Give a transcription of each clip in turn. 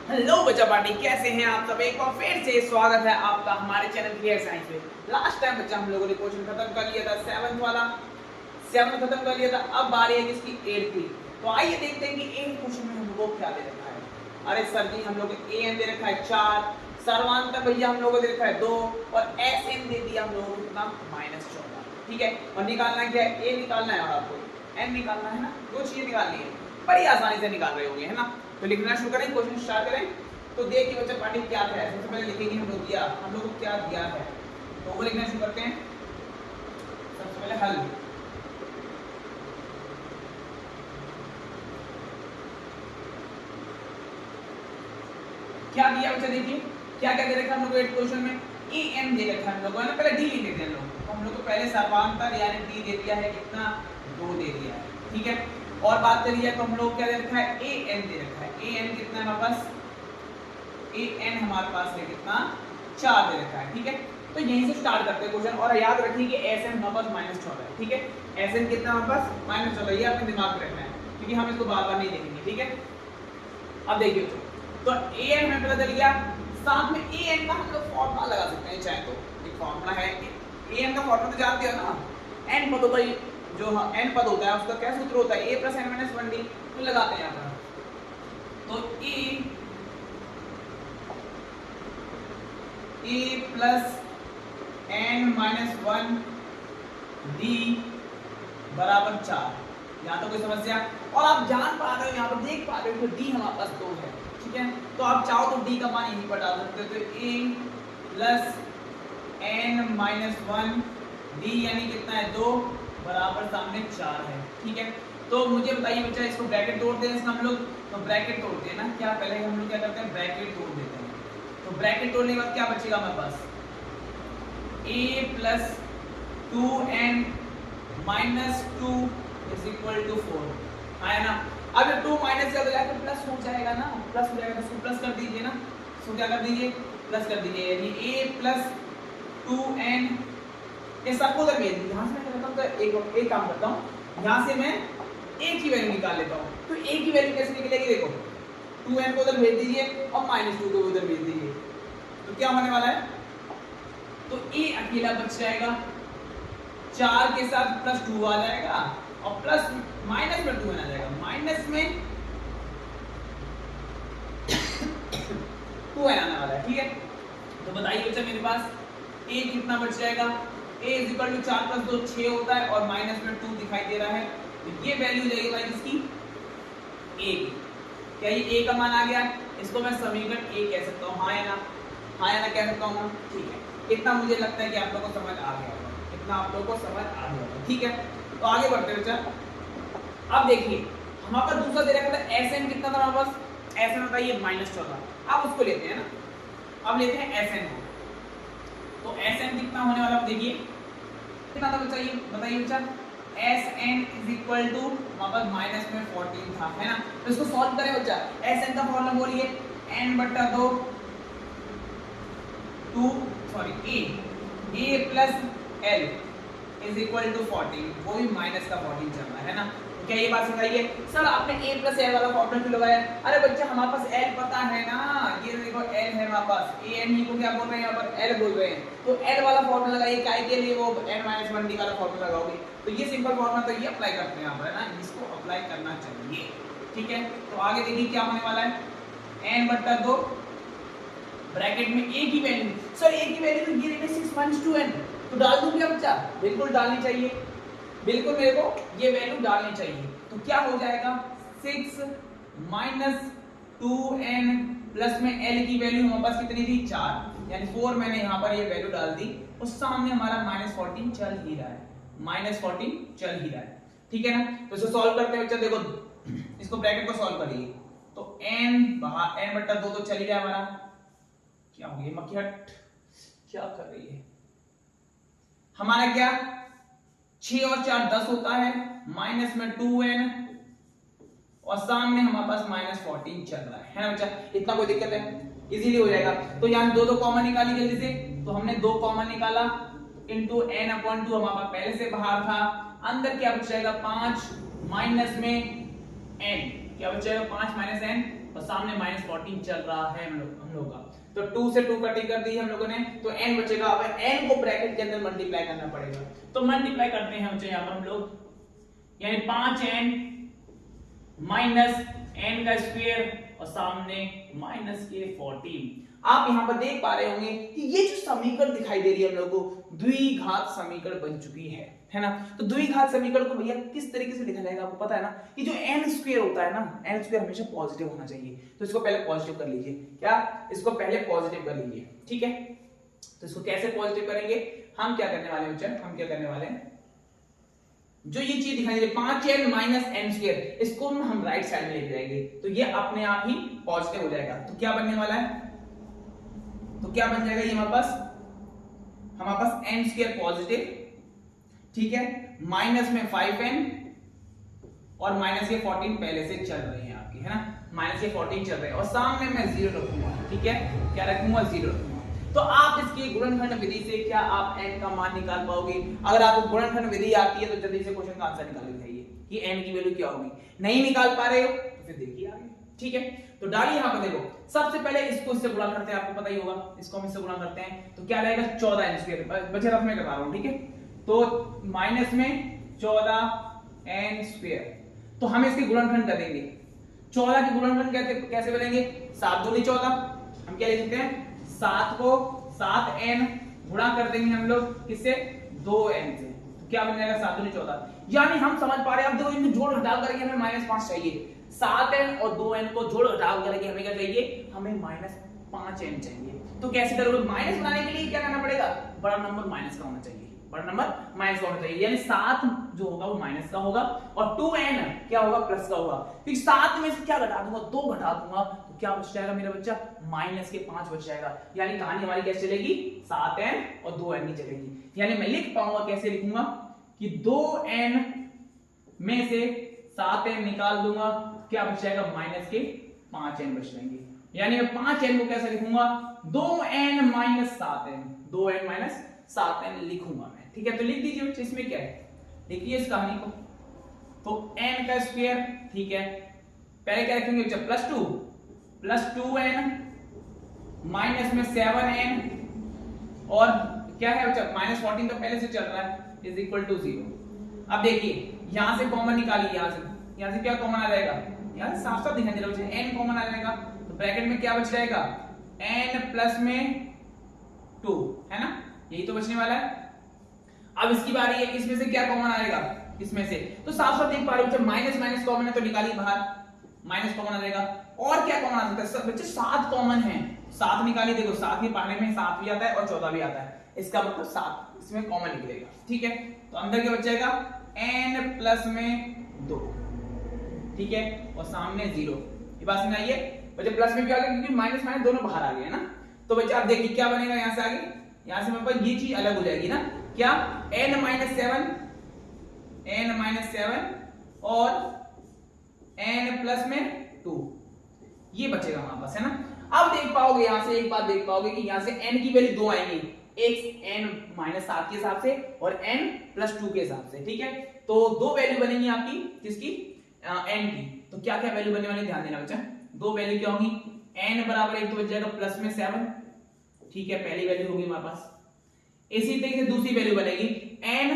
Hello बच्चा party, कैसे हैं आप सब। एक बार फिर से स्वागत है आपका हमारे चैनल क्लियर साइंस में। लास्ट टाइम बच्चा हम लोगों ने क्वेश्चन खत्म कर लिया था, सेवंथ वाला सेवन खत्म कर लिया था। अब बारी है इसकी एट की। तो आइए देखते हैं कि एट क्वेश्चन में हम लोगों को क्या दे रखा है। अरे सर जी, हम लोग को एन दे रखा है 4, सर्वांतर भैया हम लोगों को दे रखा है 2 और एस एन दे दिया हम लोगों को कितना -14। ठीक है, और निकालना क्या है, ए निकालना है और आपको एन निकालना है ना। दो चीजें निकालनी है, बड़ी आसानी से निकाल रहे होंगे, है ना। तो लिखना शुरू करें, क्वेश्चन स्टार्ट करें। तो देखिए बच्चा पार्टी क्या है। सबसे पहले लिखेंगे हम लोग को क्या दिया है, तो वो लिखना शुरू करते हैं। सबसे पहले हल। क्या दिया बच्चा, देखिए क्या क्या दे रखा है हम लोग को एट क्वेश्चन में। ए एन दे रखा है हम लोग को, है ना। पहले डी लिख देते हैं हम लोग को पहले सर्वांतर यानी डी दे दिया है कितना, 2 दे दिया है। ठीक है, और बात करिए तो हम लोग क्या दे रखा है, ए एन दे रखा है। ए एन कितना है हमारे पास, ए एन हमारे पास है कितना, 4 दे रखा है। ठीक है, तो यहीं से स्टार्ट करते हैं क्वेश्चन। और याद रखिए कि एस एन हमारे पास -14 है। ठीक है, एस एन कितना हमारे पास -14, ये अपने दिमाग में रखना है क्योंकि हम इसको बार बार नहीं देखेंगे। ठीक है, अब देखिए तो ए एन हमें पता चल गया। साथ में ए एन का हम लोग फॉर्मूला लगा सकते हैं चाहे तो। एक फॉर्मूला है, ए एन का फॉर्मूला तो जानते हो ना। एन पद होता है, जो एन पद होता है उसका क्या सूत्र होता है, a + n - 1d। तो लगाते हैं यहाँ पर। तो a + n - 1d बराबर 4। यहाँ तो कोई समस्या। और आप जान पा रहे हो, यहाँ पर देख पा रहे हो कि d हमारे पास 2 है। ठीक है, तो आप चाहो तो d का मान यहीं पर डाल सकते हो। तो a + n - 1d यानी कितना है, 2 बराबर सामने 4 है। ठीक है, तो मुझे बताइए बच्चा, इसको ब्रैकेट तोड़ दें इसका हम लोग। तो ब्रैकेट तोड़ते हैं ना, क्या पहले हम लोग क्या करते हैं, ब्रैकेट तोड़ देते हैं। तो ब्रैकेट तोड़ने के बाद क्या बचेगा हमारे पास, a + 2n - 2 = 4 है ना। अब ये 2 माइनस का बजाय तो प्लस हो जाएगा ना, प्लस हो जाएगा। तो प्लस कर दीजिए ना, सो क्या कर दीजिए, प्लस कर दीजिए। यानी a + 2n, ये सबको उधर भेज दीजिए। यहाँ से मैं करता हूँ तो एक काम करता हूँ, यहाँ से मैं a की वैल्यू निकाल लेता हूँ। तो a की वैल्यू कैसे निकलेगी, देखो 2n को उधर भेज दीजिए और -2 को उधर भेज दीजिए। तो क्या होने वाला है, तो a अकेला बच जाएगा, 4 के साथ +2 आ जाएगा और प्लस माइनस में 2 आ जाएगा, माइनस में 2 आने वाला है। ठीक है, तो बताइए बच्चा मेरे पास a कितना बच जाएगा, a = 4 + 2 6 होता है और माइनस में 2 दिखाई दे रहा है। तो ये वैल्यू हो जाएगी भाई किसकी, a की। क्या ये a का मान आ गया, इसको मैं समीकरण a कह सकता हूँ, हाँ या ना, हाँ या ना कह सकता हूँ ना। ठीक है, इतना मुझे लगता है कि आप लोगों को समझ आ गया होगा, इतना आप लोगों को समझ आ गया होगा। ठीक है, तो आगे बढ़ते हैं बच्चा। अब देखिए हमारे पास दूसरा दे रखा था Sn कितना था हमारे पास, Sn होता है ये -14। अब उसको लेते हैं ना, अब लेते हैं Sn को। तो Sn कितना होने वाला, देखिए कितना था बच्चा, ये बताइए बच्चा। Sn = हमारे पास माइनस में 14 था, है ना। तो इसको सॉल्व करें बच्चा। Sn का फॉर्मूला बोलिए, n/2 a + l = 14। वो भी माइनस का 14 चल रहा है ना। तो क्या ये बात समझाइए, सर आपने a + l वाला फॉर्मूला क्यों लगाया। अरे बच्चा हमारे पास l पता है ना, ये देखो l है हमारे पास, a n को क्या बोल रहे हैं यहाँ पर, l बोल रहे हैं। तो l वाला फॉर्मूला लगाइए, काय के लिए वो n - 1d वाला फॉर्मूला लगाओगे। तो ये सिंपल फॉर्मूला तो ये अप्लाई करते हैं यहाँ पर, है ना, इसको अप्लाई करना चाहिए। ठीक है, तो आगे देखिए क्या होने वाला है, n/2 ब्रैकेट में a की वैल्यू, सर a की वैल्यू तो ये देखिए 6 - 2n, तो डाल दूं क्या बच्चा, बिल्कुल डालनी चाहिए, बिल्कुल मेरे को ये वैल्यू डालनी चाहिए। तो क्या हो जाएगा, 6 - 2n प्लस में l की वैल्यू हमारे पास कितनी थी, 4, यानी 4 मैंने यहाँ पर ये वैल्यू डाल दी। उस सामने हमारा -14 चल ही रहा है, -14 चल ही रहा है। ठीक है ना, तो इसको सॉल्व करते हैं बच्चा। देखो इसको ब्रैकेट को सॉल्व करिए, तो n बाहर n/2 तो चल ही रहा है हमारा। क्या हो गया मक्खियाट, क्या कर रही है हमारा, क्या 6 और 4 10 होता है, माइनस में 2n और सामने हमारे पास -14 चल रहा है ना बच्चा। इतना कोई दिक्कत है, इजीली हो जाएगा। तो यहाँ दो कॉमन निकाली जल्दी से। तो हमने 2 कॉमन निकाला, इंटू n/2 हमारे पास पहले से बाहर था, अंदर क्या बच जाएगा 5 माइनस में n, क्या बच जाएगा 5 - n और सामने -14 चल रहा है हम लोग का। तो 2 से 2 कटिंग कर दी हम लोगों ने, तो n बचेगा। अब n को ब्रैकेट के अंदर मल्टीप्लाई करना पड़ेगा, तो मल्टीप्लाई करते हैं बच्चे यहाँ पर हम लोग, यानी 5n माइनस n का स्क्वायर और सामने माइनस के 14। आप यहाँ पर देख पा रहे होंगे कि ये जो समीकरण दिखाई दे रही है हम लोगों को द्विघात समीकरण बन चुकी है ना। तो द्विघात समीकरण को भैया किस तरीके से लिखा जाएगा आपको पता है ना, कि जो n स्क्वायर होता है ना, n स्क्वायर हमेशा पॉजिटिव होना चाहिए। तो इसको पहले पॉजिटिव कर लीजिए, क्या इसको पहले पॉजिटिव कर लीजिए, ठीक है। तो इसको कैसे पॉजिटिव करेंगे, हम क्या करने वाले हैं बच्चे, हम क्या करने वाले हैं, जो ये चीज दिखाई दे रही है 5n माइनस n स्क्वायर, इसको हम राइट साइड में लेके जाएंगे, तो ये अपने आप ही पॉजिटिव हो जाएगा। तो क्या बनने वाला है, तो क्या बन जाएगा ये हमारे पास n स्क्वायर पॉजिटिव, ठीक है, माइनस में 5n और माइनस के 14 पहले से चल रहे हैं आपके, है ना, माइनस के 14 चल रहे हैं और सामने मैं 0 रखूंगा, ठीक है, क्या रखूंगा, 0 रखूंगा। तो आप इसकी गुणनखंड विधि से क्या आप n का मान निकाल पाओगे। अगर आपको गुणनखंड विधि आती है तो जल्दी से क्वेश्चन का आंसर निकाल के दिखाइए कि n की वैल्यू क्या होगी। नहीं निकाल पा रहे हो तो फिर देखिए आगे, ठीक है। तो डालिए यहाँ पर, देखो सबसे पहले इसको इससे गुणा करते हैं, आपको पता ही होगा, इसको हम इससे गुणा करते हैं तो क्या रहेगा 14n स्क्वायर, बचे रफ में करवा रहा हूं, ठीक है। तो माइनस में 14n स्क्वायर, तो हम इसके गुणनखंड कर देंगे। 14 के गुणनखंड कैसे बनेंगे, 7 दूनी 14, हम क्या लिख सकते हैं 7 को 7n गुणा कर देंगे हम लोग किससे, 2n से, तो क्या बन जाएगा 7 दूनी 14। यानी हम समझ पा रहे हैं, अब देखो इनको जोड़ घटाव करके हमें -5 चाहिए, 7n और 2n को जोड़ घटाव करके हमें क्या चाहिए, हमें -5n चाहिए। तो कैसे करोगे, माइनस बनाने के लिए क्या करना पड़ेगा, बड़ा नंबर माइनस का होना चाहिए, बड़ा नंबर माइनस का होना चाहिए, यानी 7 जो होगा वो माइनस का होगा और 2n क्या होगा, प्लस का होगा। फिर 7 में से क्या घटा दूंगा, 2 घटा दूंगा, तो क्या बच जाएगा मेरा बच्चा, माइनस के 5 बच जाएगा। यानी कहानी हमारी कैसे चलेगी, 7n और 2n की चलेगी। यानी मैं लिख पाऊंगा, कैसे लिखूंगा कि 2n में से 7n निकाल दूंगा, क्या बच जाएगा, माइनस के 5n बच जाएंगे। यानी मैं 5n को कैसे लिखूंगा, 2n minus 7n, 2n minus 7n लिखूंगा मैं, ठीक है। तो लिख दीजिए बच्चे, इसमें क्या है, देखिए इस कहानी को, तो n का स्क्वायर, ठीक है, पहले क्या रखेंगे बच्चा, +2 प्लस 2n माइनस में 7n और क्या है बच्चा, -14 तो पहले से चल रहा है, इज इक्वल टू 0। अब देखिए यहां से कॉमन निकालिए, यहां से क्या कॉमन आ जाएगा, यहां से साफ साफ दिखाई दे रहा है बच्चे, n कॉमन आ जाएगा, तो ब्रैकेट में क्या बच जाएगा, n प्लस में 2, है ना, यही तो बचने वाला है। अब इसकी बारी है, इसमें से क्या कॉमन आएगा, इसमें से, तो साफ साफ देख पा रहे हो माइनस माइनस कॉमन है, तो निकालिए बाहर, माइनस कॉमन आ जाएगा। और क्या कॉमन आ सकता है बच्चे, 7 कॉमन है, 7 निकालिए, देखो 7 ही पढ़ने में 7 भी आता है और 14 भी आता है, इसका मतलब 7 इसमें कॉमन निकलेगा, ठीक है। तो अंदर क्या बच जाएगा, n प्लस में 2, ठीक है, और सामने 0। ये बात समझ आई है बच्चे, प्लस में भी आ गया क्योंकि माइनस माइनस दोनों बाहर आ गए ना। तो बच्चे आप देखिए क्या बनेगा, यहां से आगे, यहां से मेरे पास ये चीज अलग हो जाएगी ना, क्या, n माइनस 7 और n प्लस में 2, ये बचेगा हमारे पास, है ना। अब देख पाओगे यहां से, एक बात देख पाओगे कि यहां से n की वैल्यू 2 आएंगी, एक n माइनस 7 के हिसाब से और n प्लस 2 के हिसाब से, ठीक है। तो 2 वैल्यू बनेंगी आपकी, किसकी, n की। तो क्या क्या वैल्यू बनने वाली, ध्यान देना बच्चा, 2 वैल्यू क्या होंगी, n बराबर 1 तो बच जाएगा प्लस में 7, ठीक है, पहली वैल्यू होगी हमारे पास। इसी तरीके से दूसरी वैल्यू बनेगी n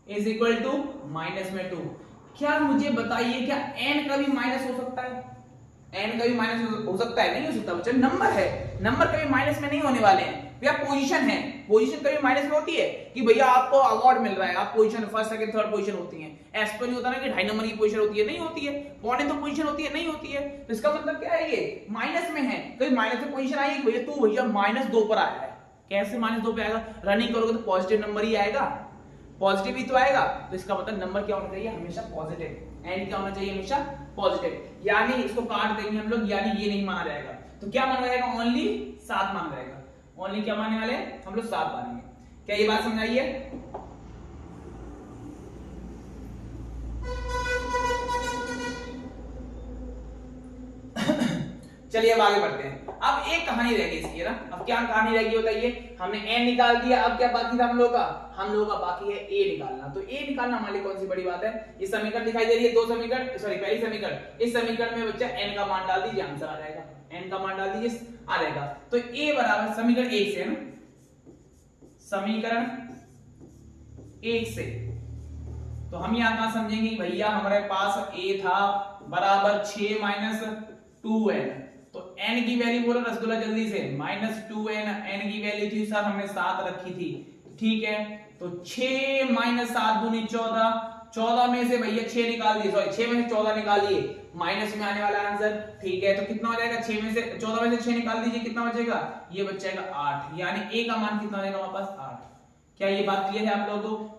is equal to minus में 2। क्या मुझे बताइए, क्या n का भी माइनस हो सकता है, n का भी माइनस हो सकता है, नहीं हो सकता बच्चा, नंबर है, नंबर कभी माइनस में नहीं होने वाले हैं भैया। पोजीशन है, पोजीशन कभी माइनस में होती है कि भैया आपको अवार्ड मिल रहा है, आप position first second third position होती है, ऐसा तो नहीं होता ना कि 2.5 नंबर की पोजीशन होती है, नहीं होती है, पौने तो पोजीशन होती है, नहीं होती है। तो इसका मतलब क्या है, ये माइनस में है, कभी माइनस में पोजीशन आई है भैया, तू भैया -2 पर आया है, कैसे -2 पे आएगा, रनिंग करोगे तो पॉजिटिव नंबर ही आएगा, पॉजिटिव ही तो आएगा। तो इसका मतलब नंबर क्या होना चाहिए, हमेशा पॉजिटिव, एंड क्या होना चाहिए, हमेशा पॉजिटिव, यानी इसको काट देंगे हम लोग, यानी ये नहीं माना जाएगा। तो क्या माना जाएगा, ओनली 7 माना जाएगा, ओनली क्या मानने वाले हैं हम लोग, 7 मानेंगे। क्या ये बात समझ आई है, चलिए अब आगे बढ़ते हैं। अब एक कहानी रह गई इसकी ना, अब क्या कहानी रह गई बताइए। हमने n निकाल दिया, अब क्या बाकी था हम लोग का बाकी है a निकालना। तो a निकालना हमारे लिए कौन सी बड़ी बात है। ये समीकरण दिखाई दे रही है, दो समीकरण, सॉरी पहली समीकरण, इस समीकरण में बच्चा n का मान डाल दीजिए, आंसर आ जाएगा। n का मान डाल दीजिए, आ जाएगा। तो a बराबर समीकरण 1 से है ना, समीकरण 1 से तो हम यहां कहां समझेंगे भैया, हमारे पास a था बराबर 6 माइनस 2n, तो n की वैल्यू बोलो रसगुल्ला जल्दी से, -2n, n की वैल्यू थी सर हमने 7 रखी थी, ठीक है। तो 6 माइनस 7 दूनी 14, 14 में से भैया 6 निकाल दिए, सॉरी 6 में से 14 निकाल दिए, माइनस में आने वाला आंसर, ठीक है। तो कितना हो जाएगा, 6 में से 14 में से 6 निकाल दीजिए, कितना बचेगा, ये बचेगा 8, यानी a का मान कितना हो जाएगा हमारे पास 8। क्या ये बात क्लियर है आप लोगों को।